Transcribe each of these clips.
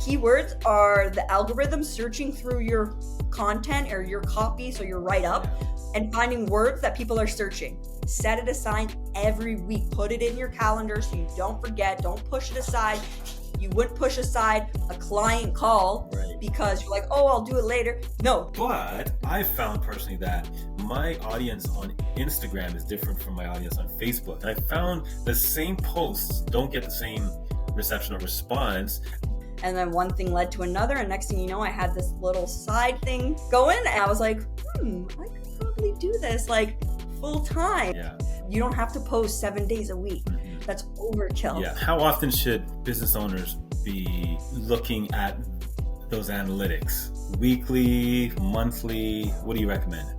Keywords are the algorithm searching through your content or your copy, so your write-up, and finding words that people are searching. Set it aside every week. Put it in your calendar so you don't forget. Don't push it aside. You wouldn't push aside a client call because you're like, oh, I'll do it later. No. But I found personally that my audience on Instagram is different from my audience on Facebook. And I found the same posts don't get the same reception or response. And then one thing led to another, and next thing you know, I had this little side thing going, and I was like, I could probably do this like full time. Yeah. You don't have to post 7 days a week. That's overkill. Yeah. How often should business owners be looking at those analytics? Weekly, monthly? What do you recommend?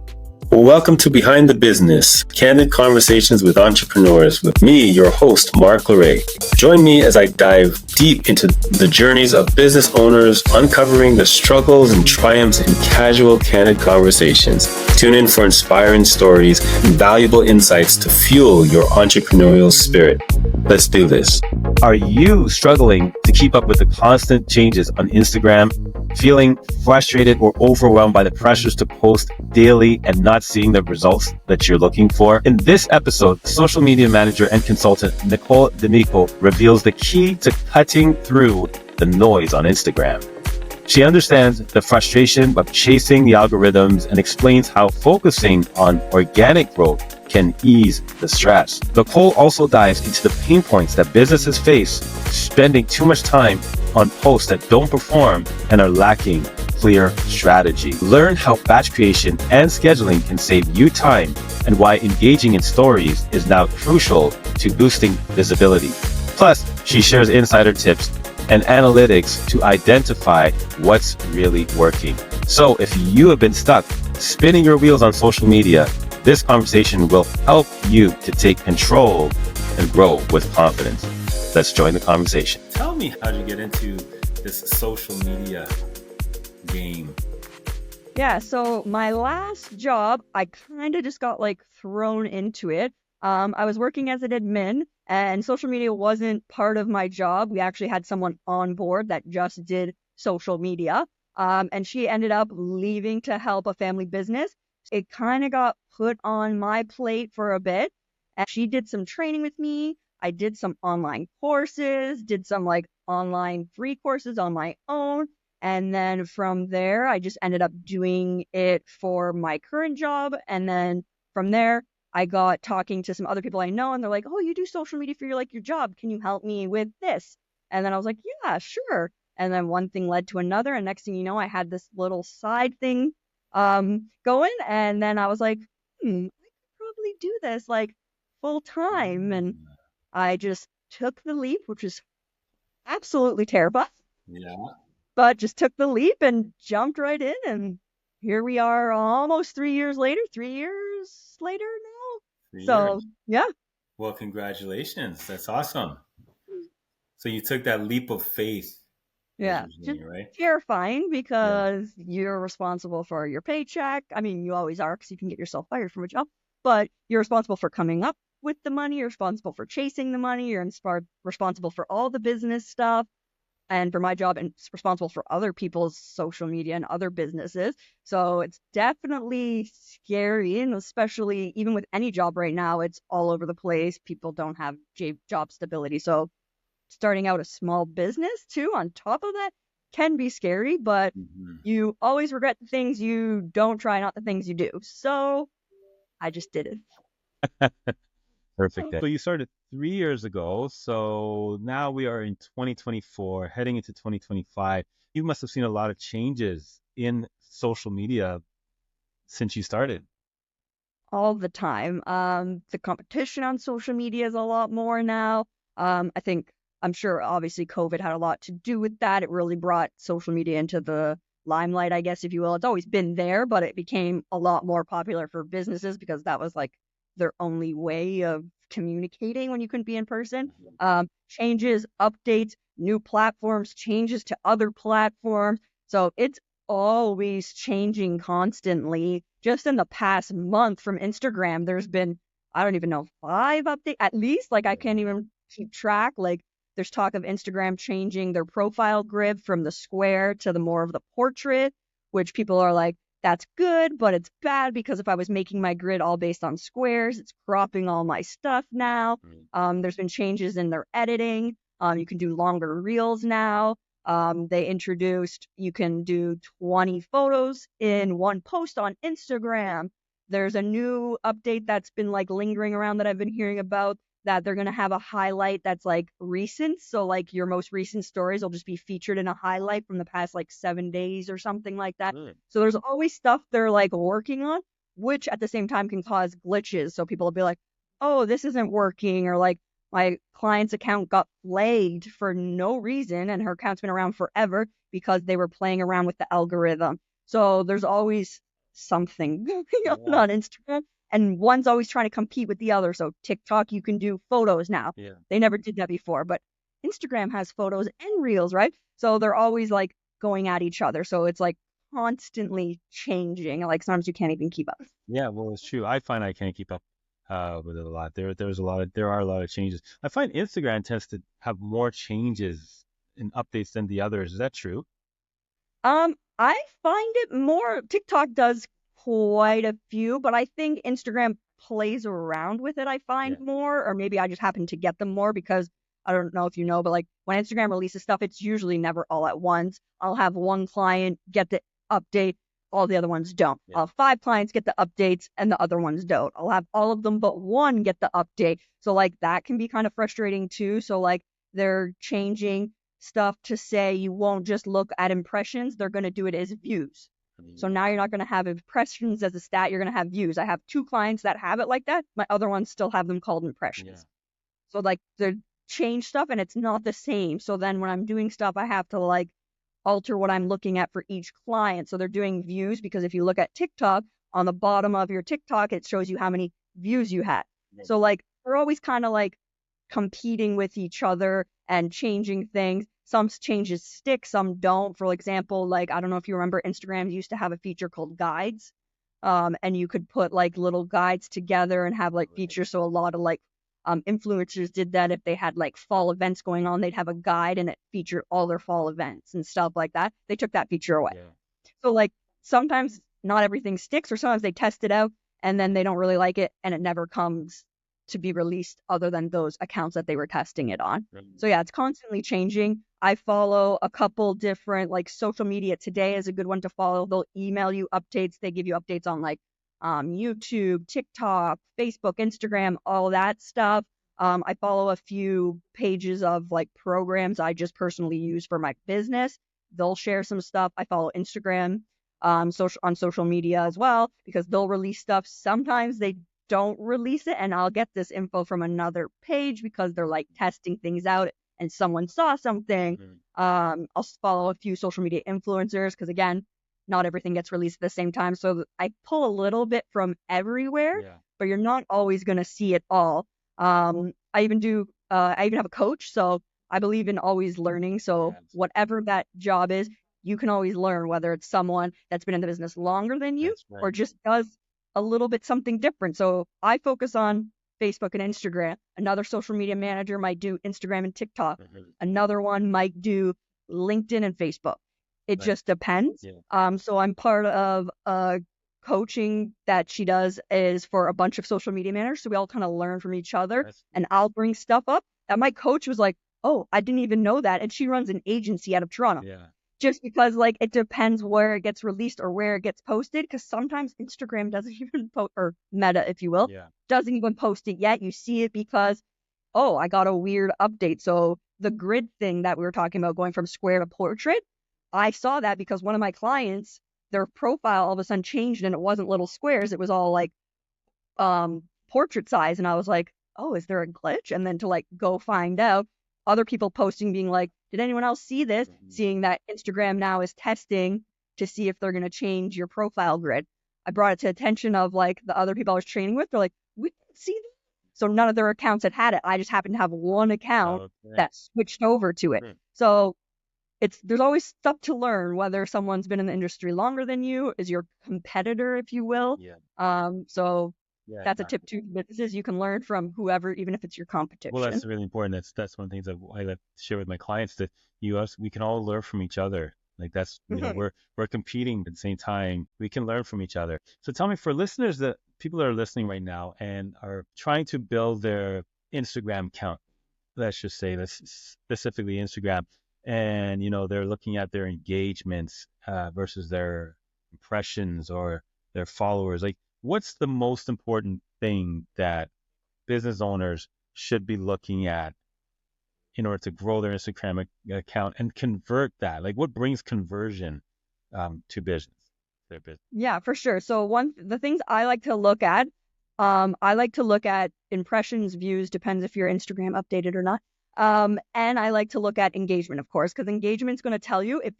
Welcome to Behind the Business, candid conversations with entrepreneurs with me, your host, Mark Leray. Join me as I dive deep into the journeys of business owners, uncovering the struggles and triumphs in casual, candid conversations. Tune in for inspiring stories and valuable insights to fuel your entrepreneurial spirit. Let's do this. Are you struggling to keep up with the constant changes on Instagram? Feeling frustrated or overwhelmed by the pressures to post daily and not seeing the results that you're looking for? In this episode, social media manager and consultant Nicole D'Amico reveals the key to cutting through the noise on Instagram. She understands the frustration of chasing the algorithms and explains how focusing on organic growth can ease the stress. Nicole also dives into the pain points that businesses face, spending too much time on posts that don't perform and are lacking clear strategy. Learn how batch creation and scheduling can save you time and why engaging in stories is now crucial to boosting visibility. Plus, she shares insider tips and analytics to identify what's really working. So if you have been stuck spinning your wheels on social media, this conversation will help you to take control and grow with confidence. Let's join the conversation. Tell me, how did you get into this social media game? Yeah, so my last job, I kind of just got thrown into it. I was working as an admin, and social media wasn't part of my job. We actually had someone on board that just did social media, and she ended up leaving to help a family business. It kind of got put on my plate for a bit, and she did some training with me. I did some online courses, did some online free courses on my own. And then from there, I just ended up doing it for my current job. And then from there, I got talking to some other people I know, and they're like, oh, you do social media for your job. Can you help me with this? And then I was like, yeah, sure. And then one thing led to another. And next thing you know, I had this little side thing going. And then I was like, I could probably do this full time. And I just took the leap, which is absolutely terrible. Yeah. But just took the leap and jumped right in. And here we are almost 3 years later, 3 years later now. 3 So, years. yeah. Well, congratulations. That's awesome. So you took that leap of faith. Yeah. Just terrifying because you're responsible for your paycheck. I mean, you always are because you can get yourself fired from a job. But you're responsible for coming up with the money. You're responsible for chasing the money. You're responsible for all the business stuff. And for my job, and responsible for other people's social media and other businesses. So it's definitely scary, and especially even with any job right now, it's all over the place. People don't have job stability. So starting out a small business too, on top of that, can be scary, but you always regret the things you don't try, not the things you do. So I just did it. Perfect. So you started 3 years ago. So now we are in 2024, heading into 2025. You must have seen a lot of changes in social media since you started. All the time. The competition on social media is a lot more now. I'm sure obviously COVID had a lot to do with that. It really brought social media into the limelight, I guess, if you will. It's always been there, but it became a lot more popular for businesses because that was their only way of communicating when you couldn't be in person. Changes, updates, new platforms, changes to other platforms. So it's always changing constantly. Just in the past month from Instagram, there's been, I don't even know, 5 updates at least. I can't even keep track. There's talk of Instagram changing their profile grid from the square to the more of the portrait, which people are like, that's good, but it's bad because if I was making my grid all based on squares, it's cropping all my stuff now. There's been changes in their editing. You can do longer reels now. They introduced you can do 20 photos in one post on Instagram. There's a new update that's been like lingering around that I've been hearing about, that they're going to have a highlight that's like recent. So like your most recent stories will just be featured in a highlight from the past like 7 days or something like that. So there's always stuff they're like working on, which at the same time can cause glitches. So people will be like, oh, this isn't working, or like my client's account got flagged for no reason and her account's been around forever because they were playing around with the algorithm. So there's always something going on Instagram. And one's always trying to compete with the other. So TikTok, you can do photos now. They never did that before, but Instagram has photos and reels, right? So they're always like going at each other. So it's like constantly changing. Like sometimes you can't even keep up. Yeah, well, it's true. I find I can't keep up with it a lot. There are a lot of changes. I find Instagram tends to have more changes and updates than the others. Is that true? I find it more. TikTok does quite a few, but I think Instagram plays around with it, I find more, or maybe I just happen to get them more because I don't know if you know, but like when Instagram releases stuff, it's usually never all at once. I'll have one client get the update, all the other ones don't. I'll have 5 clients get the updates and the other ones don't. I'll have all of them but one get the update. So like that can be kind of frustrating too. So like they're changing stuff to say you won't just look at impressions, they're going to do it as views. So now you're not going to have impressions as a stat, you're going to have views. I have 2 clients that have it like that. My other ones still have them called impressions. So like they change stuff and it's not the same. So then when I'm doing stuff, I have to like alter what I'm looking at for each client. So they're doing views because if you look at TikTok, on the bottom of your TikTok, it shows you how many views you had. So like they're always kind of like competing with each other and changing things. Some changes stick, some don't. For example, like, I don't know if you remember, Instagram used to have a feature called guides. And you could put like little guides together and have like features. So a lot of like influencers did that. If they had like fall events going on, they'd have a guide and it featured all their fall events and stuff like that. They took that feature away. So like sometimes not everything sticks, or sometimes they test it out and then they don't really like it and it never comes to be released other than those accounts that they were testing it on. So yeah, it's constantly changing. I follow a couple different, like Social Media Today is a good one to follow. They'll email you updates. They give you updates on like YouTube, TikTok, Facebook, Instagram, all that stuff. I follow a few pages of like programs I just personally use for my business. They'll share some stuff. I follow Instagram on social media as well because they'll release stuff. Sometimes they don't release it and I'll get this info from another page because they're like testing things out and someone saw something. I'll follow a few social media influencers because again, not everything gets released at the same time. So I pull a little bit from everywhere, but you're not always going to see it all. I even have a coach. So I believe in always learning. So whatever that job is, you can always learn, whether it's someone that's been in the business longer than you or just does a little bit something different. So I focus on Facebook and Instagram. Another social media manager might do Instagram and TikTok. Another one might do LinkedIn and Facebook. It just depends. So I'm part of a coaching that she does is for a bunch of social media managers. So we all kind of learn from each other and I'll bring stuff up that my coach was like, oh, I didn't even know that. And she runs an agency out of Toronto. Just because like it depends where it gets released or where it gets posted, because sometimes Instagram doesn't even post, or Meta, if you will, doesn't even post it yet. You see it because, oh, I got a weird update. So the grid thing that we were talking about going from square to portrait, I saw that because one of my clients, their profile all of a sudden changed and it wasn't little squares. It was all like portrait size. And I was like, oh, is there a glitch? And then to like go find out, other people posting being like, did anyone else see this? Seeing that Instagram now is testing to see if they're going to change your profile grid. I brought it to attention of like the other people I was training with. They're like, we didn't see that. So none of their accounts had it. I just happened to have one account that switched over to it. So there's always stuff to learn, whether someone's been in the industry longer than you, is your competitor, if you will. So Yeah, That's a exactly. tip to businesses. You can learn from whoever, even if it's your Well, competition. that's really important. That's one of the things that I like to share with my clients that we can all learn from each other. Like that's, Mhm. we're competing at the same time. We can learn from each other. So tell me, for listeners, that people that are listening right now and are trying to build their Instagram account, let's just say, let's specifically Instagram, and they're looking at their engagements versus their impressions or their followers. Like, what's the most important thing that business owners should be looking at in order to grow their Instagram account and convert that? Like, what brings conversion to business, their business? Yeah, for sure. So the things I like to look at, I like to look at impressions, views, depends if your Instagram updated or not. And I like to look at engagement, of course, because engagement's going to tell you if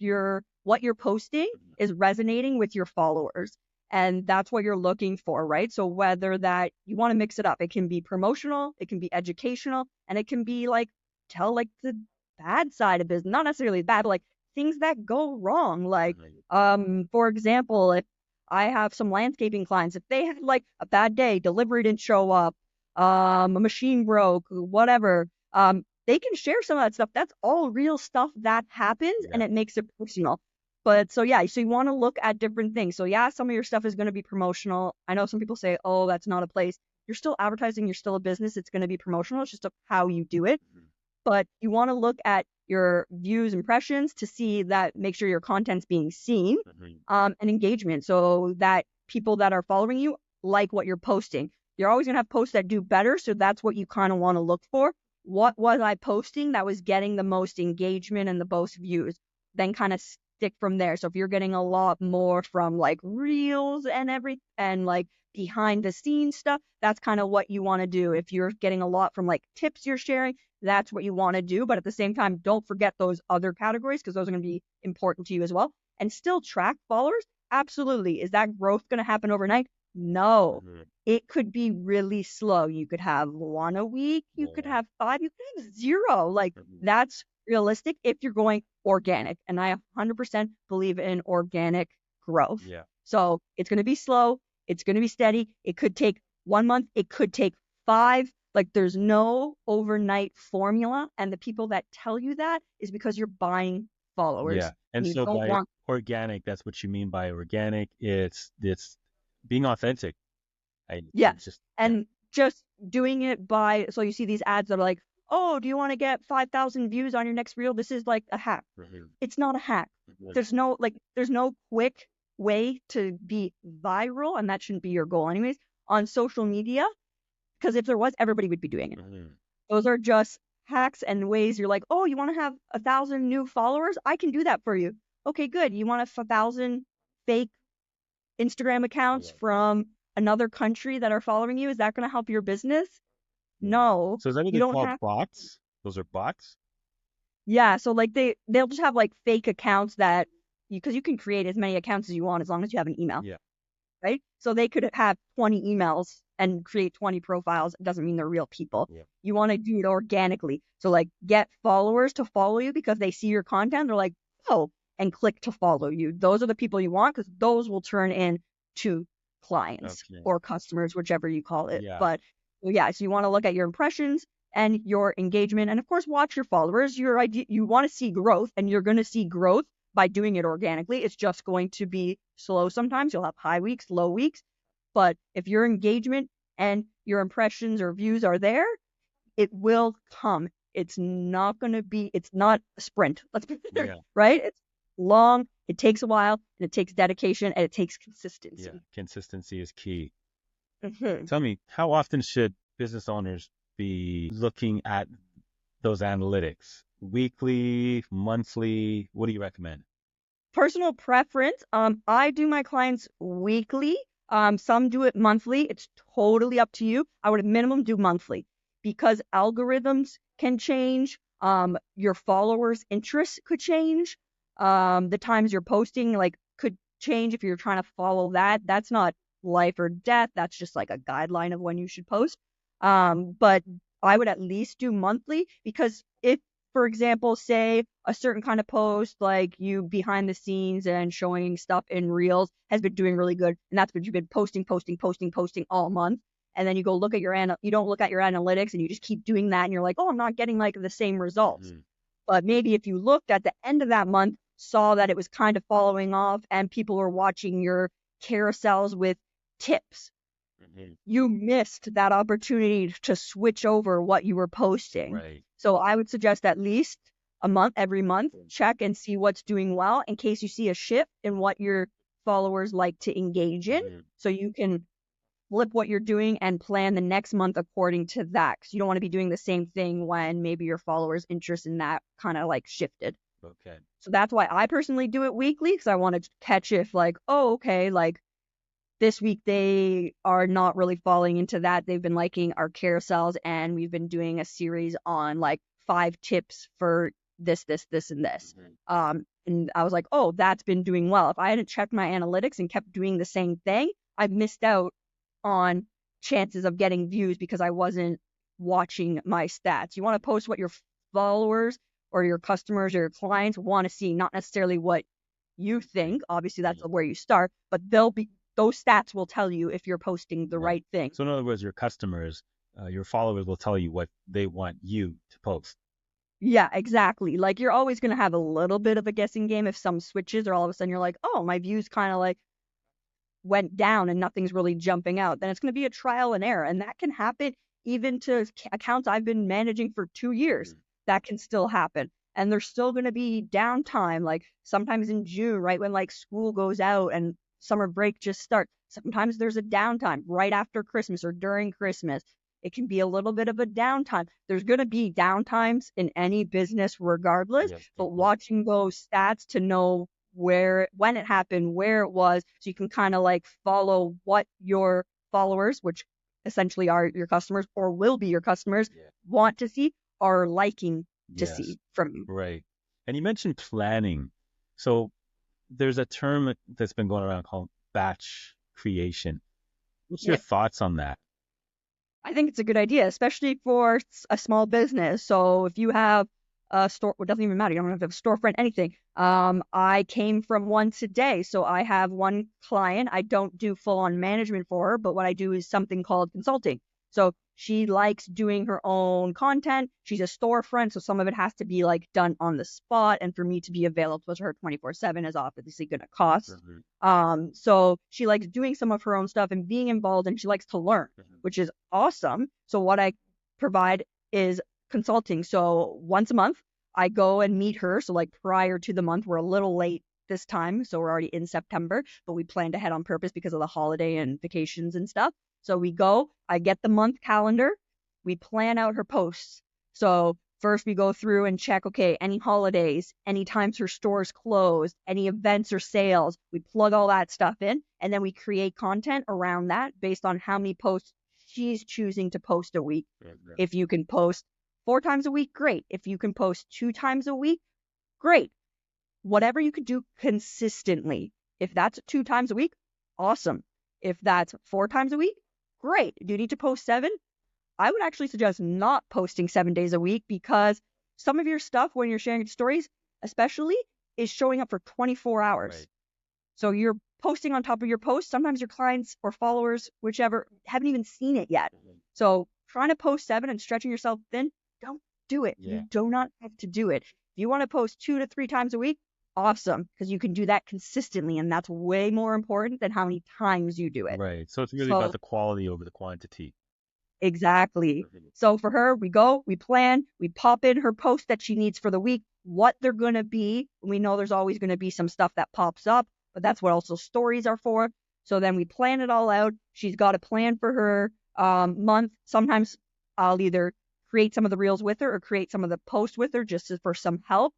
what you're posting is resonating with your followers. And that's what you're looking for, right? So whether that you want to mix it up, it can be promotional, it can be educational, and it can be like tell like the bad side of business, not necessarily bad, but like things that go wrong. Like, for example, if I have some landscaping clients, if they had like a bad day, delivery didn't show up, a machine broke, whatever, they can share some of that stuff. That's all real stuff that happens Yeah. and it makes it personal. But so yeah, so you want to look at different things. So yeah, some of your stuff is going to be promotional. I know some people say, oh, that's not a place. You're still advertising, you're still a business. It's going to be promotional. It's just how you do it. But you want to look at your views, impressions to see that, make sure your content's being seen, and engagement, so that people that are following you like what you're posting. You're always going to have posts that do better. So that's what you kind of want to look for. What was I posting that was getting the most engagement and the most views? Then kind of stick from there. So if you're getting a lot more from like reels and like behind the scenes stuff, that's kind of what you want to do. If you're getting a lot from like tips you're sharing, that's what you want to do. But at the same time, don't forget those other categories because those are going to be important to you as well. And still track followers. Absolutely. Is that growth going to happen overnight? No. It could be really slow. You could have one a week, you could have five, you could have zero. Like, that's realistic if you're going organic. And I 100% believe in organic growth. Yeah. So it's going to be slow. It's going to be steady. It could take 1 month. It could take 5. Like, there's no overnight formula. And the people that tell you that is because you're buying followers. Yeah. And And you so don't by want, organic, that's what you mean by organic. It's being authentic. yeah. It's just, And just doing it by, so you see these ads that are like, oh, do you want to get 5,000 views on your next reel? This is like a hack. It's not a hack. There's no quick way to be viral, and that shouldn't be your goal anyways, on social media, because if there was, everybody would be doing it. Those are just hacks and ways. You're like, oh, you want to have 1,000 new followers? I can do that for you. Okay, good. You want 1,000 fake Instagram accounts from another country that are following you? Is that going to help your business? No, So is that what you they don't call have. bots? Those are bots? Yeah, so like they'll just have like fake accounts that because you can create as many accounts as you want as long as you have an email, Yeah. right? So they could have 20 emails and create 20 profiles. It doesn't mean they're real people. Yeah. You want to do it organically. So like get followers to follow you because they see your content. They're like, oh, and click to follow you. Those are the people you want because those will turn into clients Okay. or customers, whichever you call it. Yeah. But yeah, so you want to look at your impressions and your engagement, and of course, watch your followers. Your idea, you want to see growth, and you're going to see growth by doing it organically. It's just going to be slow sometimes. You'll have high weeks, low weeks. But if your engagement and your impressions or views are there, it will come. It's not a sprint. Let's be clear, Yeah. right? It's long, it takes a while, and it takes dedication, and it takes consistency. Yeah. Consistency is key. Mhm. Tell me, how often should business owners be looking at those analytics? Weekly, monthly? What do you recommend? Personal preference, I do my clients weekly. Some do it monthly. It's totally up to you. I would at minimum do monthly because algorithms can change. Your followers' interests could change. The times you're posting like could change if you're trying to follow that. That's not life or death. That's just like a guideline of when you should post. But I would at least do monthly because if, for example, say a certain kind of post like you behind the scenes and showing stuff in reels has been doing really good, and that's what you've been posting all month, and then you go look at you don't look at your analytics and you just keep doing that and you're like, oh, I'm not getting like the same results. But maybe if you looked at the end of that month, saw that it was kind of following off and people were watching your carousels with tips, you missed that opportunity to switch over what you were posting. Right. So I would suggest at least every month, check and see what's doing well in case you see a shift in what your followers like to engage in. So you can flip what you're doing and plan the next month according to that. Because you don't want to be doing the same thing when maybe your followers' interest in that kind of like shifted. Okay. So that's why I personally do it weekly, because I want to catch if like, oh, okay, like this week they are not really falling into that. They've been liking our carousels and we've been doing a series on like 5 tips for this, and this. And I was like, oh, that's been doing well. If I hadn't checked my analytics and kept doing the same thing, I've missed out on chances of getting views because I wasn't watching my stats. You want to post what your followers or your customers or your clients want to see, not necessarily what you think. Obviously, that's where you start, but those stats will tell you if you're posting the right thing. So in other words, your customers, your followers will tell you what they want you to post. Yeah, exactly. Like you're always going to have a little bit of a guessing game if some switches or all of a sudden you're like, oh, my views kind of like went down and nothing's really jumping out. Then it's going to be a trial and error. And that can happen even to accounts I've been managing for 2 years. That can still happen. And there's still going to be downtime, like sometimes in June, right when like school goes out and summer break just starts. Sometimes there's a downtime right after Christmas or during Christmas. It can be a little bit of a downtime. There's going to be downtimes in any business regardless, but watching those stats to know when it happened, where it was, so you can kind of like follow what your followers, which essentially are your customers or will be your customers, want to see or liking to see from you. Right. And you mentioned planning. So there's a term that's been going around called batch creation. What's your thoughts on that? I think it's a good idea, especially for a small business. So if you have a store, it doesn't even matter. You don't have to have a storefront, anything. I came from one today. So I have one client. I don't do full on management for her, but what I do is something called consulting. So she likes doing her own content. She's a storefront, so some of it has to be like done on the spot. And for me to be available to her 24/7 is obviously going to cost. So she likes doing some of her own stuff and being involved, and she likes to learn, which is awesome. So what I provide is consulting. So once a month, I go and meet her. So like prior to the month, we're a little late this time. So we're already in September, but we planned ahead on purpose because of the holiday and vacations and stuff. So we go, I get the month calendar, we plan out her posts. So first we go through and check, okay, any holidays, any times her store's closed, any events or sales, we plug all that stuff in, and then we create content around that based on how many posts she's choosing to post a week. If you can post 4 times a week, great. If you can post 2 times a week, great. Whatever you could do consistently. If that's 2 times a week, awesome. If that's 4 times a week, great. Do you need to post 7? I would actually suggest not posting 7 days a week, because some of your stuff when you're sharing stories, especially, is showing up for 24 hours. Right. So you're posting on top of your post. Sometimes your clients or followers, whichever, haven't even seen it yet. So trying to post 7 and stretching yourself thin, don't do it. You do not have to do it. If you want to post 2 to 3 times a week, awesome, because you can do that consistently, and that's way more important than how many times you do it. Right. So it's really about the quality over the quantity. Exactly. So for her, we go, we plan, we pop in her post that she needs for the week, what they're going to be. We know there's always going to be some stuff that pops up, but that's what also stories are for. So then we plan it all out. She's got a plan for her month. Sometimes I'll either create some of the reels with her or create some of the posts with her just for some help.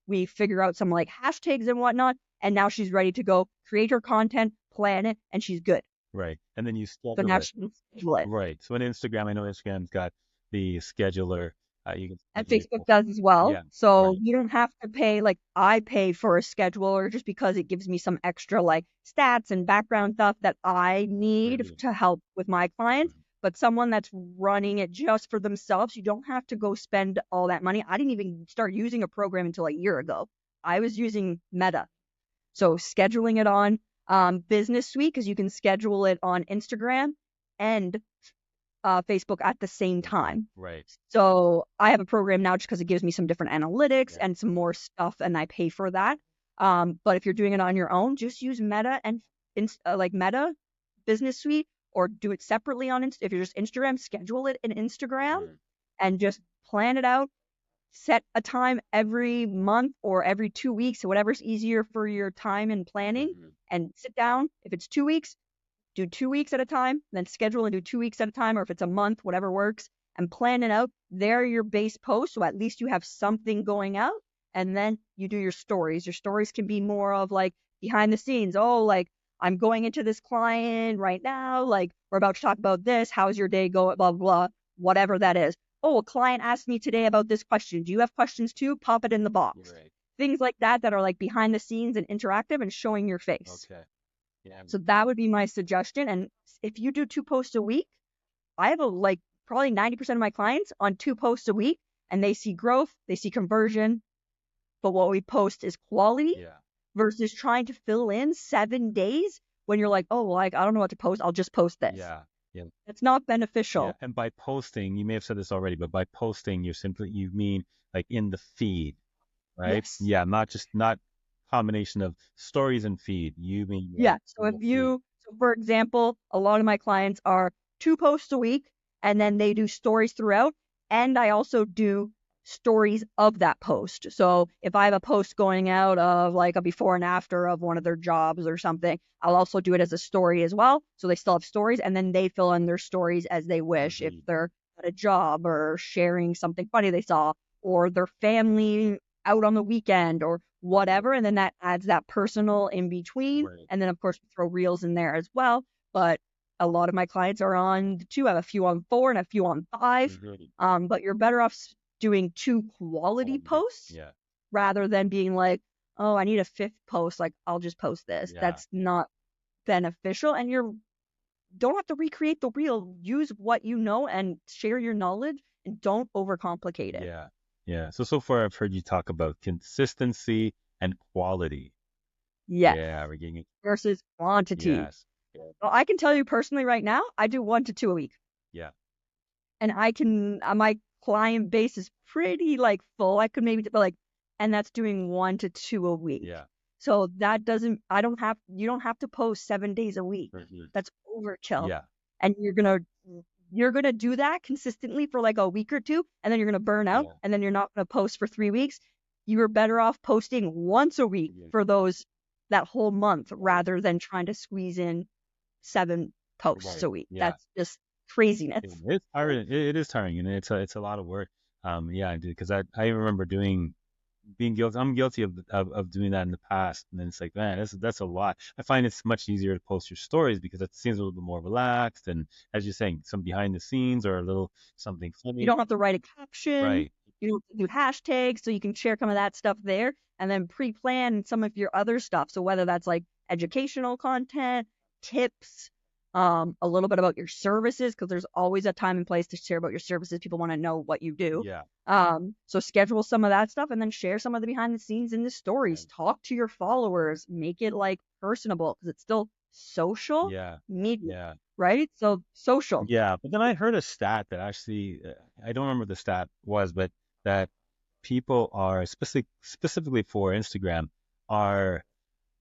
We figure out some like hashtags and whatnot, and now she's ready to go create her content, plan it, and she's good. Right. And then you schedule So now it. she can schedule it. Right. So in Instagram, I know Instagram's got the scheduler. You can And Facebook does as well. Yeah, So right. you don't have to pay, like I pay for a scheduler just because it gives me some extra like stats and background stuff that I need to help with my clients. But someone that's running it just for themselves, you don't have to go spend all that money. I didn't even start using a program until a year ago. I was using Meta. So scheduling it on Business Suite, because you can schedule it on Instagram and Facebook at the same time. Right. So I have a program now just because it gives me some different analytics Yeah. and some more stuff, and I pay for that. But if you're doing it on your own, just use Meta and like Meta Business Suite, or do it separately on if you're just Instagram, schedule it in Instagram Mhm. and just plan it out. Set a time every month or every 2 weeks, or whatever's easier for your time and planning, Mhm. and sit down. If it's 2 weeks, do 2 weeks at a time, then schedule and do 2 weeks at a time, or if it's a month, whatever works, and plan it out. There are your base posts, so at least you have something going out, and then you do your stories. Your stories can be more of like behind the scenes. Oh, like I'm going into this client right now, like we're about to talk about this. How's your day going? Blah, blah, blah, whatever that is. Oh, a client asked me today about this question. Do you have questions too? Pop it in the box. Right. Things like that that are like behind the scenes and interactive and showing your face. Okay. Yeah. So that would be my suggestion. And if you do 2 posts a week, I have like probably 90% of my clients on 2 posts a week, and they see growth, they see conversion, but what we post is quality Yeah. versus trying to fill in 7 days when you're like, oh, like I don't know what to post. I'll just post this. Yeah. Yeah. It's not Yeah. beneficial. And by posting, you may have said this already, but by posting, you mean like in the feed, right? Yes. Yeah. Not combination of stories and feed. You mean Yeah. So in if the feed. so for example, a lot of my clients are 2 posts a week, and then they do stories throughout. And I also do stories of that post. So if I have a post going out of like a before and after of one of their jobs or something, I'll also do it as a story as well. So they still have stories, and then they fill in their stories as they wish. If Mhm. they're at a job or sharing something funny they saw, or their family out on the weekend or whatever, and then that adds that personal in between. Right. And then of course we throw reels in there as well. But a lot of my clients are on 2. I have a few on 4 and a few on 5. Mhm. But you're better off doing 2 quality Quality. posts Yeah. rather than being like, oh, I need a 5th post. Like I'll just post this. Yeah. That's not beneficial. And you don't have to recreate the reel. Use what you know and share your knowledge, and don't overcomplicate it. Yeah. Yeah. So far I've heard you talk about consistency and quality. Yes. Yeah, we're getting it. Versus quantity. Yes. Yeah. Well, I can tell you personally right now, I do 1 to 2 a week. Yeah. And I can, my client base is pretty like full. I could maybe, but like, and that's doing 1 to 2 a week. Yeah. So that doesn't, you don't have to post 7 days a week. Mhm. That's overkill. Yeah. And you're gonna do that consistently for like a week or two, and then you're gonna burn out, Yeah. and then you're not gonna post for 3 weeks. You are better off posting once a week Yeah. for that whole month, rather than trying to squeeze in 7 posts Right. a week. Yeah. That's just craziness. It's tiring. It is tiring, and it's a lot of work. Yeah, because I remember being guilty. I'm guilty of doing that in the past, and then it's like, man, that's a lot. I find it's much easier to post your stories because it seems a little bit more relaxed, and as you're saying, some behind the scenes or a little something You funny. don't have to write a caption. Right. You don't have to do hashtags, so you can share some of that stuff there, and then pre-plan some of your other stuff. So whether that's like educational content, tips, a little bit about your services, because there's always a time and place to share about your services. People want to know what you do. Yeah. So schedule some of that stuff, and then share some of the behind the scenes in the stories. Right. Talk to your followers, make it like personable, because it's still social Yeah. media, Yeah. right? So social. Yeah. But then I heard a stat that actually, I don't remember what the stat was, but that people are specifically for Instagram are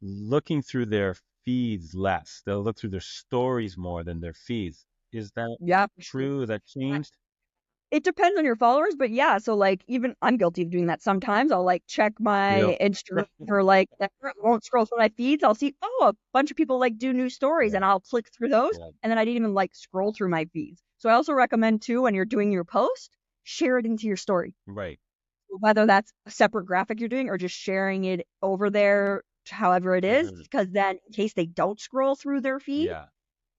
looking through their feeds less. They'll look through their stories more than their feeds. Is that Yeah. true? That changed? It depends on your followers, but yeah, so like even I'm guilty of doing that sometimes. I'll like check my Yep. Instagram for like I won't scroll through my feeds. I'll see, oh, a bunch of people like do new stories, Yeah. and I'll click through those, Yeah. and then I didn't even like scroll through my feeds. So I also recommend too, when you're doing your post, share it into your story, Right. whether that's a separate graphic you're doing or just sharing it over there, however it is, Mhm. because then in case they don't scroll through their feed, Yeah.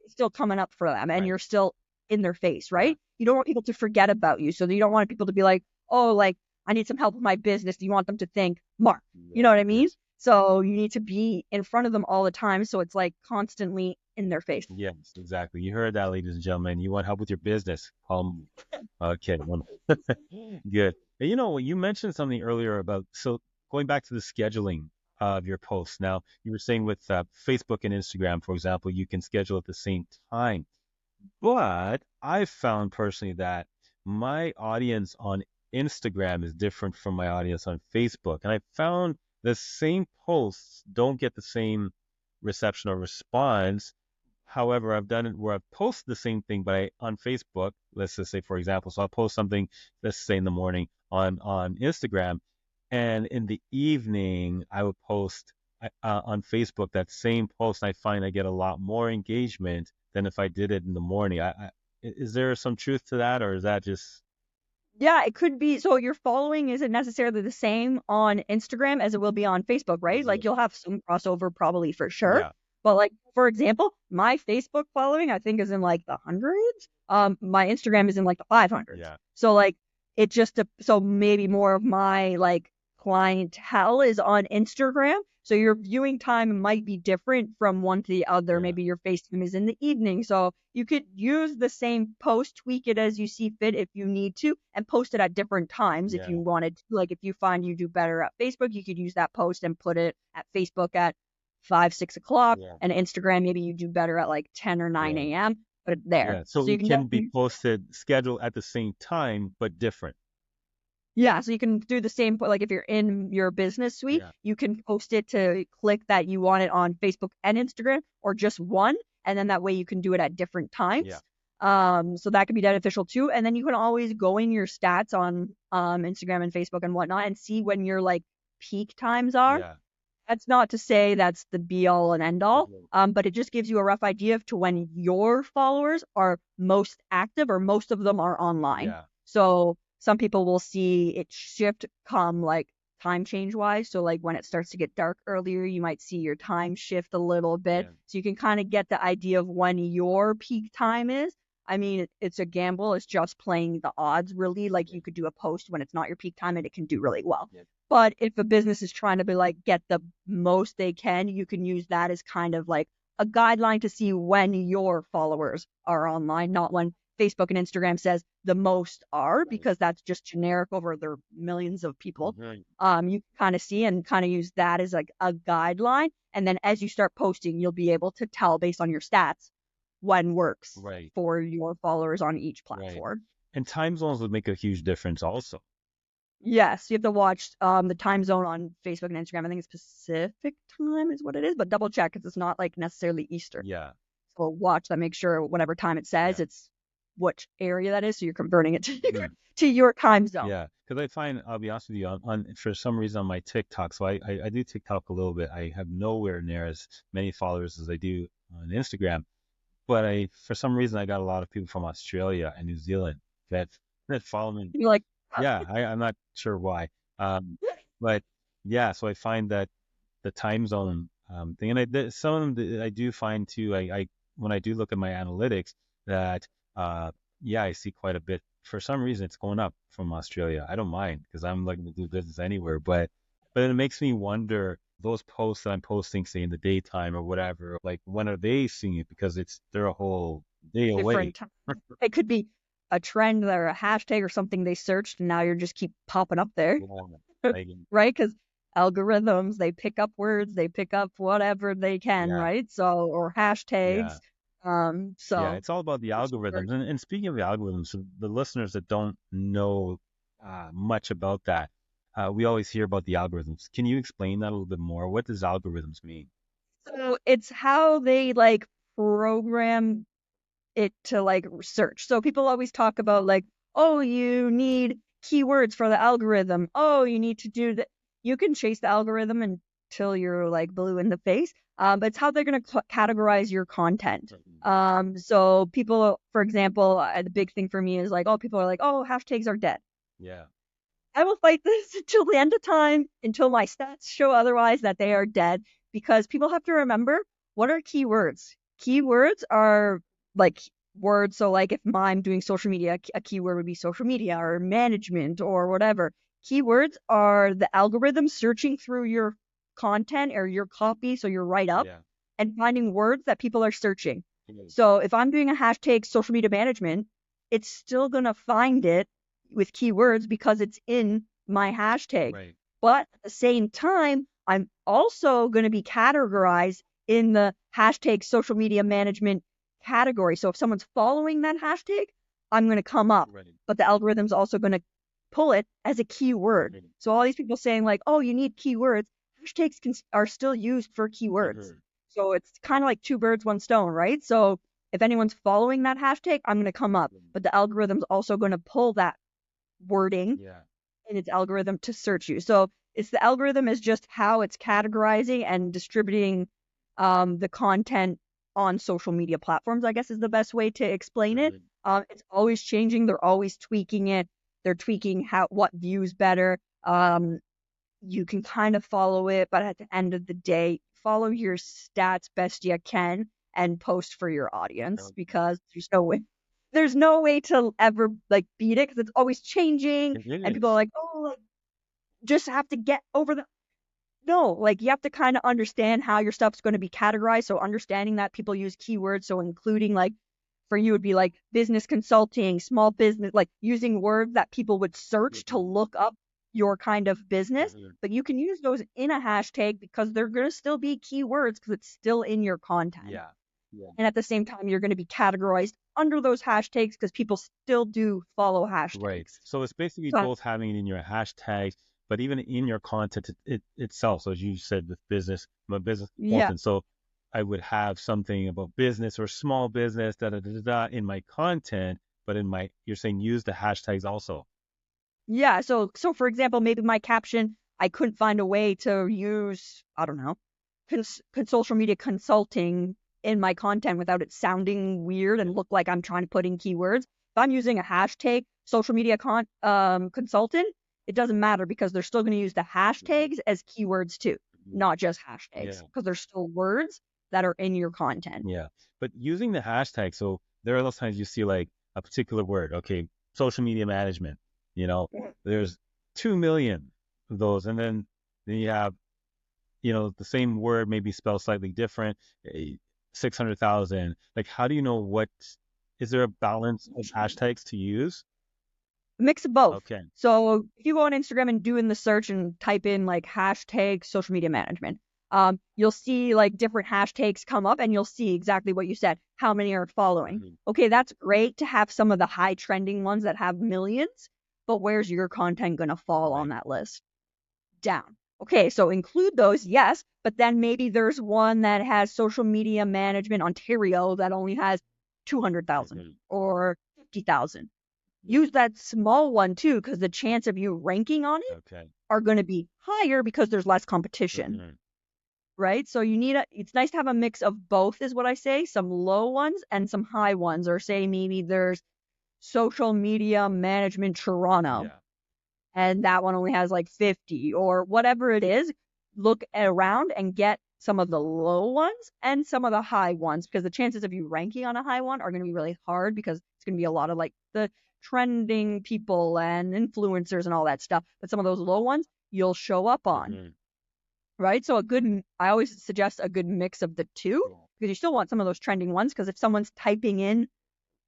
it's still coming up for them, and Right. you're still in their face, right? You don't want people to forget about you. So you don't want people to be like, oh, like, I need some help with my business. You want them to think Mark. You know what I mean? Yes. So you need to be in front of them all the time. So it's like constantly in their face. Yes, exactly. You heard that, ladies and gentlemen. You want help with your business? Call me. Okay. Good. And you mentioned something earlier about, so going back to the scheduling of your posts. Now, you were saying with Facebook and Instagram, for example, you can schedule at the same time. But I found personally that my audience on Instagram is different from my audience on Facebook. And I found the same posts don't get the same reception or response. However, I've done it where I've posted the same thing, but on Facebook, let's just say, for example, so I'll post something, let's say in the morning on Instagram, and in the evening, I would post on Facebook that same post. And I find I get a lot more engagement than if I did it in the morning. Is there some truth to that, or is that just Yeah, it could be. So your following isn't necessarily the same on Instagram as it will be on Facebook, right? yeah, Like you'll have some crossover probably for sure. yeah, But like for example, my Facebook following I think is in like the hundreds. My Instagram is in like the 500s. yeah, So like it just so maybe more of my like clientele is on Instagram. So your viewing time might be different from one to the other. yeah, Maybe your face time is in the evening. So you could use the same post, tweak it as you see fit if you need to, and post it at different times if yeah, you wanted to. Like if you find you do better at Facebook, you could use that post and put it at Facebook at 5, 6 o'clock, yeah, and Instagram maybe you do better at like 10 or 9 yeah, a.m. Put it there. yeah. So So you it can can be definitely posted, scheduled at the same time, but different. Yeah, so you can do the same, like if you're in your business suite, Yeah, you can post it to click that you want it on Facebook and Instagram or just one, and then that way you can do it at different yeah, times. So that could be beneficial too. And then you can always go in your stats on Instagram and Facebook and whatnot and see when your like peak times are. yeah, That's not to say that's the be all and end all, mhm, but it just gives you a rough idea of to when your followers are most active or most of them are online. yeah, So some people will see it shift come like time change wise. So like when it starts to get dark earlier, you might see your time shift a little bit. yeah, So you can kind of get the idea of when your peak time is. I mean, it's a gamble. It's just playing the odds, really. Like yeah, you could do a post when it's not your peak time and it can do really well. yeah, But if a business is trying to be like get the most they can, you can use that as kind of like a guideline to see when your followers are online, not when Facebook and Instagram says the most are, right, because that's just generic over their millions of people. mhm, You kind of see and kind of use that as like a guideline. And then as you start posting, you'll be able to tell based on your stats when works right, for your followers on each right. platform. And time zones would make a huge difference also. Yes, you have to watch the time zone on Facebook and Instagram. I think it's Pacific time is what it is, but double check because it's not like necessarily Eastern. Yeah, So watch that, make sure whatever time it says, yeah. it's which area that is, so you're converting it to Mhm. to your time zone. Yeah, because I find, I'll be honest with you, on for some reason on my TikTok, so I do TikTok a little bit. I have nowhere near as many followers as I do on Instagram, but for some reason, I got a lot of people from Australia and New Zealand that follow me. You're like, Yeah, I'm not sure why, but yeah, so I find that the time zone thing, and some of them I do find too. I when I do look at my analytics that yeah, I see quite a bit. For some reason, it's going up from Australia. I don't mind because I'm looking to do business anywhere, but it makes me wonder those posts that I'm posting, say in the daytime or whatever, like when are they seeing it? Because they're a whole day away. different time. It could be a trend or a hashtag or something they searched, and now you're just keep popping up there, Yeah, like, right? Because algorithms, they pick up words, they pick up whatever they can, yeah, right? So, or hashtags. yeah. Yeah, So it's all about the algorithms. And speaking of the algorithms, so the listeners that don't know much about that, we always hear about the algorithms. Can you explain that a little bit more? What does algorithms mean? so it's how they like program it to like search. So people always talk about like, oh, you need keywords for the algorithm. Oh, you need to do that. You can chase the algorithm until you're like blue in the face. But it's how they're going to categorize your content. So people, for example, the big thing for me is like, oh, people are like, oh, hashtags are dead. Yeah, I will fight this until the end of time, until my stats show otherwise that they are dead, because people have to remember what are keywords. Keywords are like words. So, like if I'm doing social media, a keyword would be social media or management or whatever. Keywords are the algorithm searching through your content or your copy, so your write up, yeah, and finding words that people are searching. mhm, So, if I'm doing a hashtag social media management, it's still going to find it with keywords because it's in my hashtag. right, But at the same time, I'm also going to be categorized in the hashtag social media management category. So if someone's following that hashtag, I'm going to come up, Right. but the algorithm's also going to pull it as a keyword. Right. So all these people saying like, oh, you need keywords, hashtags are still used for keywords. So it's kind of like two birds, one stone, right? So if anyone's following that hashtag, I'm going to come up, but the algorithm's also going to pull that wording Yeah. in its algorithm to search you. So it's the algorithm is just how it's categorizing and distributing the content on social media platforms, I guess is the best way to explain it. It's always changing. They're always tweaking it. They're tweaking what views better. You can kind of follow it, but at the end of the day, follow your stats best you can and post for your audience because there's no way to ever like beat it because it's always changing and people are like, oh, like, just have to get over no, like you have to kind of understand how your stuff's going to be categorized. So understanding that people use keywords, so including like for you would be like business consulting, small business, like using words that people would search to look up your kind of business, but you can use those in a hashtag because they're going to still be keywords because it's still in your content. Yeah. And at the same time, you're going to be categorized under those hashtags because people still do follow hashtags. Right. So it's basically So- both having it in your hashtags, but even in your content itself. So as you said with business, I'm a business Yeah. consultant. So I would have something about business or small business, in my content, but you're saying use the hashtags also. Yeah, so for example, maybe my caption, I couldn't find a way to use, I don't know, social media consulting in my content without it sounding weird and look like I'm trying to put in keywords. If I'm using a hashtag social media consultant, it doesn't matter because they're still going to use the hashtags as keywords too, not just hashtags, because they're still words that are in your content. Yeah. But using the hashtag, so there are those times you see like a particular word, okay, social media management, there's 2 million of those. And then you have, the same word maybe spelled slightly different, 600,000. Like, how do you know is there a balance of hashtags to use? Mix of both. Okay. So if you go on Instagram and do in the search and type in like hashtag social media management, you'll see like different hashtags come up and you'll see exactly what you said, how many are following. Okay, that's great to have some of the high trending ones that have millions, but where's your content going to fall on that list? Down. Okay, so include those, yes, but then maybe there's one that has social media management Ontario that only has 200,000 or 50,000. Use that small one too, because the chance of you ranking on it are going to be higher because there's less competition, right? So it's nice to have a mix of both is what I say, some low ones and some high ones, or say maybe there's social media management Toronto and that one only has like 50 or whatever it is. Look around and get some of the low ones and some of the high ones because the chances of you ranking on a high one are going to be really hard because it's going to be a lot of like the trending people and influencers and all that stuff, but some of those low ones you'll show up on, right? So I always suggest a good mix of the two because you still want some of those trending ones because if someone's typing in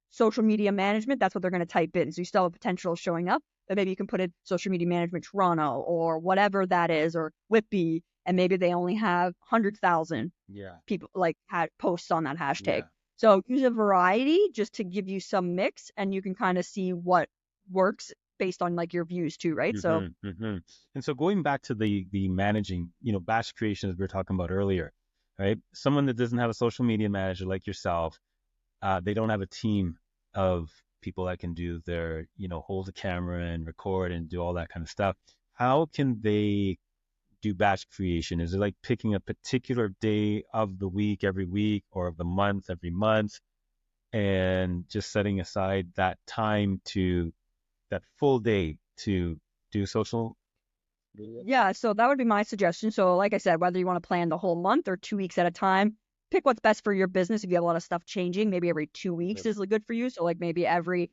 social media management, that's what they're going to type in. So you still have a potential of showing up, but maybe you can put in social media management Toronto or whatever that is, or Whitby, and maybe they only have 100,000 people like had posts on that hashtag. Yeah. So use a variety just to give you some mix and you can kind of see what works based on like your views too, right? So And so going back to the managing, batch creation as we were talking about earlier, right? Someone that doesn't have a social media manager like yourself, they don't have a team of people that can do their, hold the camera and record and do all that kind of stuff. How can they do batch creation? Is it like picking a particular day of the week every week or of the month every month and just setting aside that time that full day to do social? Yeah, so that would be my suggestion. So like I said, whether you want to plan the whole month or 2 weeks at a time, pick what's best for your business. If you have a lot of stuff changing, maybe every 2 weeks is good for you. So like maybe every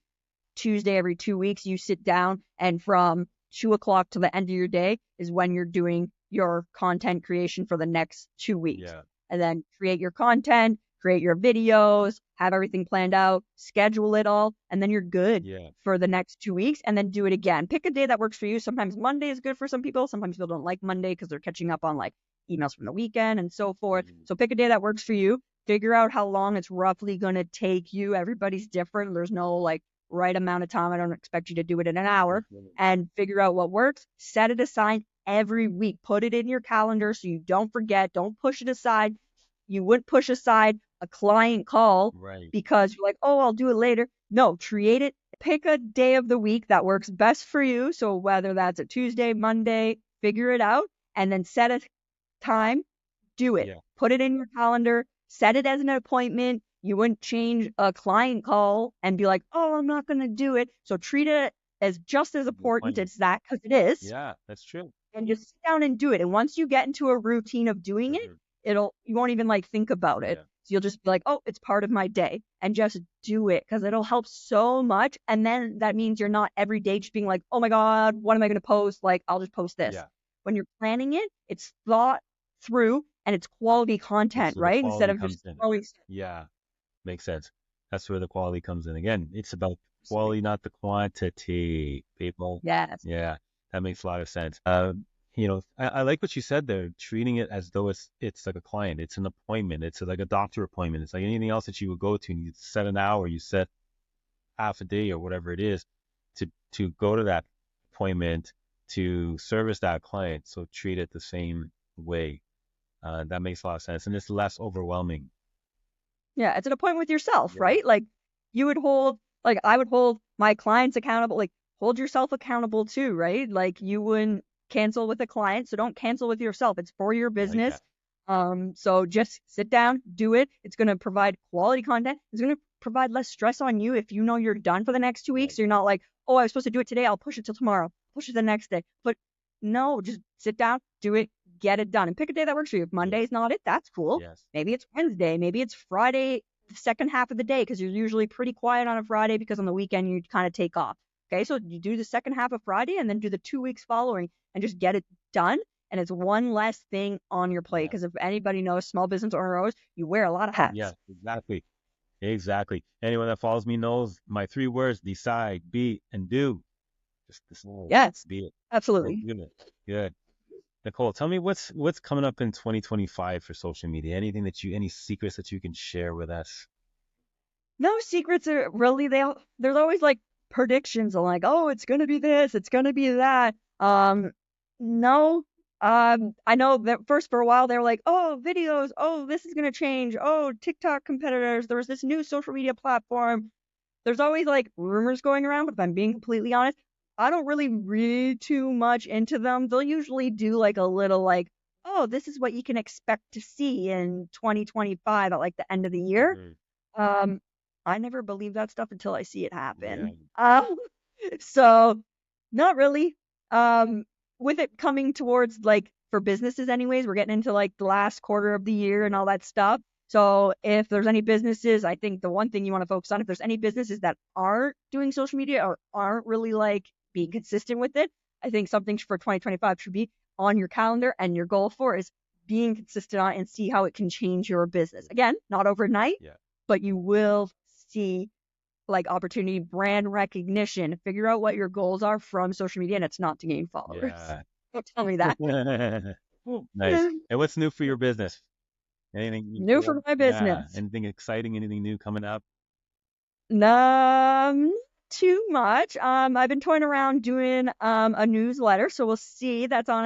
Tuesday, every 2 weeks, you sit down and from 2 o'clock to the end of your day is when you're doing your content creation for the next 2 weeks. And then create your content, create your videos, have everything planned out, schedule it all, and then you're good for the next 2 weeks, and then do it again. Pick a day that works for you. Sometimes Monday is good for some people. Sometimes people don't like Monday because they're catching up on like emails from the weekend and so forth. So pick a day that works for you. figure out how long it's roughly going to take you. Everybody's different. There's no like right amount of time. I don't expect you to do it in an hour, and figure out what works. Set it aside every week. Put it in your calendar so you don't forget. Don't push it aside. You wouldn't push aside a client call Right. because you're like, oh, I'll do it later. No, create it. Pick a day of the week that works best for you. So whether that's a Tuesday, Monday, figure it out, and then set a time. Do it. Yeah. Put it in your calendar. Set it as an appointment. You wouldn't change a client call and be like, oh, I'm not going to do it. So treat it as just as important appointment. as that, because it is. Yeah, that's true. And just sit down and do it. And once you get into a routine of doing it, you won't even like think about it. Yeah. So you'll just be like, oh, it's part of my day, and just do it, because it'll help so much. And then that means you're not every day just being like, oh my God, what am I going to post? Like, I'll just post this. Yeah. When you're planning it, it's thought through and it's quality content, So the right? quality Instead of comes just in. throwing stuff. Yeah, makes sense. That's where the quality comes in. Again, it's about quality, not the quantity, people. Yes. Yeah, that makes a lot of sense. I like what you said there, treating it as though it's like a client. It's an appointment. It's like a doctor appointment. It's like anything else that you would go to, and you set an hour, you set half a day or whatever it is to go to that appointment, to service that client. So treat it the same way. That makes a lot of sense, and it's less overwhelming. Yeah, it's an appointment with yourself, Yeah. right? Like I would hold my clients accountable, like hold yourself accountable too, right? Like you wouldn't cancel with a client, so don't cancel with yourself. It's for your business. So just sit down, do it. It's going to provide quality content. It's going to provide less stress on you if you know you're done for the next 2 weeks. So you're not like, oh, I was supposed to do it today. I'll push it till tomorrow. Push it the next day. But no, just sit down, do it, get it done, and pick a day that works for you. If Monday's not it, that's cool. Yes. Maybe it's Wednesday. Maybe it's Friday, the second half of the day, because you're usually pretty quiet on a Friday because on the weekend you kind of take off. Okay, so you do the second half of Friday and then do the 2 weeks following and just get it done. And it's one less thing on your plate, because if anybody knows small business owners, you wear a lot of hats. Yeah, exactly. Anyone that follows me knows my 3 words: decide, be, and do. Just decide. Yes, Be it. absolutely. Good. Nicole, tell me what's coming up in 2025 for social media. Any secrets that you can share with us? No secrets are really, there's always like predictions of like, oh, it's going to be this, it's going to be that. No. I know that first for a while they were like, oh, videos, oh, this is going to change. Oh, TikTok competitors, there was this new social media platform. There's always like rumors going around, but if I'm being completely honest, I don't really read too much into them. They'll usually do like a little like, oh, this is what you can expect to see in 2025 at like the end of the year. I never believe that stuff until I see it happen. So not really. With it coming towards like for businesses anyways, we're getting into like the last quarter of the year and all that stuff. So if there's any businesses, I think the one thing you want to focus on, if there's any businesses that aren't doing social media or aren't really like being consistent with it, I think something for 2025 should be on your calendar, and your goal for is being consistent on it and see how it can change your business. Again, not overnight, but you will see like opportunity, brand recognition, figure out what your goals are from social media, and it's not to gain followers. Yeah. Don't tell me that. Nice. And what's new for your business? Anything new for my business? Yeah. Anything exciting? Anything new coming up? Too much. I've been toying around doing a newsletter, so we'll see. That's on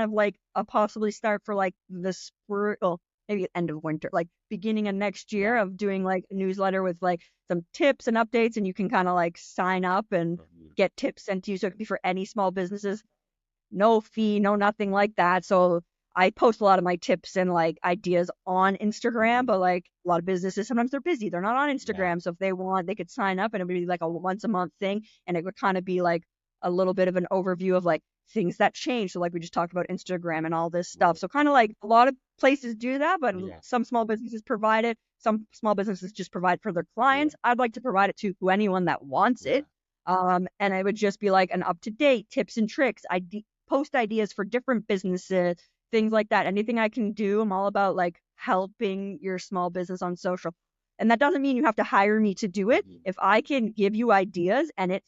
a possibly start for like the spring, well, maybe end of winter, like beginning of next year, of doing like a newsletter with like some tips and updates, and you can kind of like sign up and get tips sent to you. So it could be for any small businesses, no fee, no nothing like that. So I post a lot of my tips and like ideas on Instagram, but like a lot of businesses, sometimes they're busy. They're not on Instagram. So if they want, they could sign up and it would be like a once a month thing. And it would kind of be like a little bit of an overview of like things that change. So like we just talked about Instagram and all this stuff. So kind of like a lot of places do that, but some small businesses provide it. Some small businesses just provide for their clients. I'd like to provide it to anyone that wants it. And it would just be like an up-to-date tips and tricks. I post ideas for different businesses, things like that. Anything I can do, I'm all about like helping your small business on social. And that doesn't mean you have to hire me to do it. If I can give you ideas and it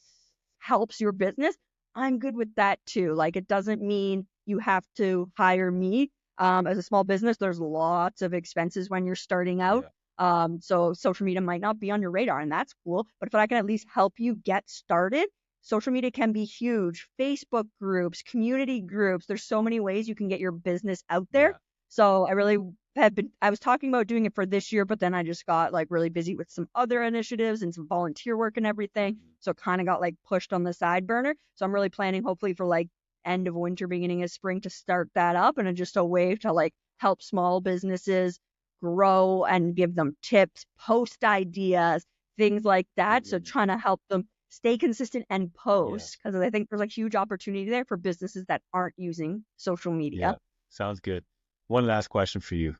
helps your business, I'm good with that too. Like it doesn't mean you have to hire me. As a small business, there's lots of expenses when you're starting out. So social media might not be on your radar, and that's cool. But if I can at least help you get started, social media can be huge. Facebook groups, community groups. There's so many ways you can get your business out there. Yeah. So I was talking about doing it for this year, but then I just got like really busy with some other initiatives and some volunteer work and everything. So it kind of got like pushed on the side burner. So I'm really planning hopefully for like end of winter, beginning of spring to start that up, and just a way to like help small businesses grow and give them tips, post ideas, things like that. So trying to help them stay consistent and post, because I think there's a huge opportunity there for businesses that aren't using social media. Yeah, sounds good. One last question for you.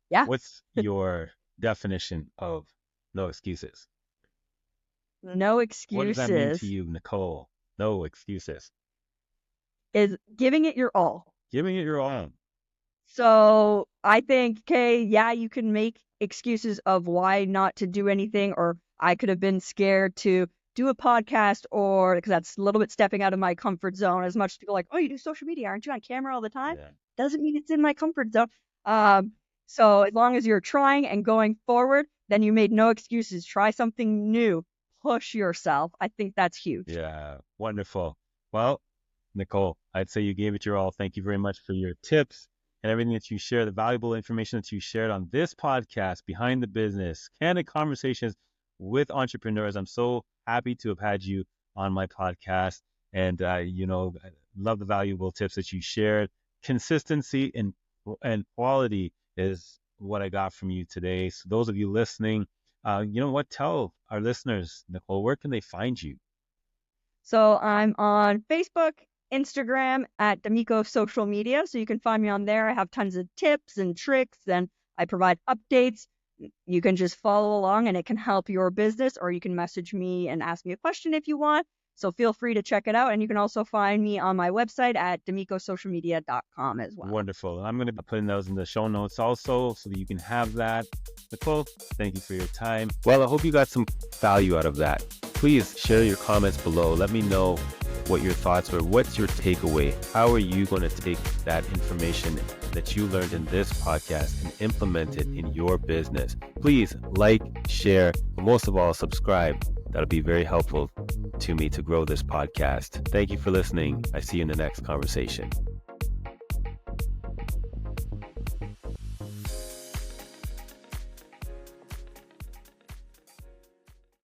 Yeah. What's your definition of no excuses? No excuses. What does that mean to you, Nicole? No excuses. Is giving it your all. Giving it your all. So I think, okay, yeah, you can make excuses of why not to do anything, or I could have been scared to do a podcast, or because that's a little bit stepping out of my comfort zone. As much as people are like, oh, you do social media, aren't you on camera all the time? Yeah. Doesn't mean it's in my comfort zone. So as long as you're trying and going forward, then you made no excuses. Try something new. Push yourself. I think that's huge. Yeah, wonderful. Well, Nicole, I'd say you gave it your all. Thank you very much for your tips and everything that you shared, the valuable information that you shared on this podcast, Behind the Business, candid conversations with entrepreneurs. I'm so happy to have had you on my podcast, and I love the valuable tips that you shared. Consistency and quality is what I got from you today. So those of you listening, tell our listeners, Nicole, where can they find you? So I'm on Facebook, Instagram at D'Amico Social Media. So you can find me on there. I have tons of tips and tricks, and I provide updates. You can just follow along and it can help your business, or you can message me and ask me a question if you want. So feel free to check it out. And you can also find me on my website at d'amicosocialmedia.com as well. Wonderful. I'm going to be putting those in the show notes also so that you can have that. Nicole, thank you for your time. Well, I hope you got some value out of that. Please share your comments below. Let me know what your thoughts were. What's your takeaway? How are you going to take that information that you learned in this podcast and implement it in your business? Please like, share, but most of all, subscribe. That'll be very helpful to me to grow this podcast. Thank you for listening. I see you in the next conversation.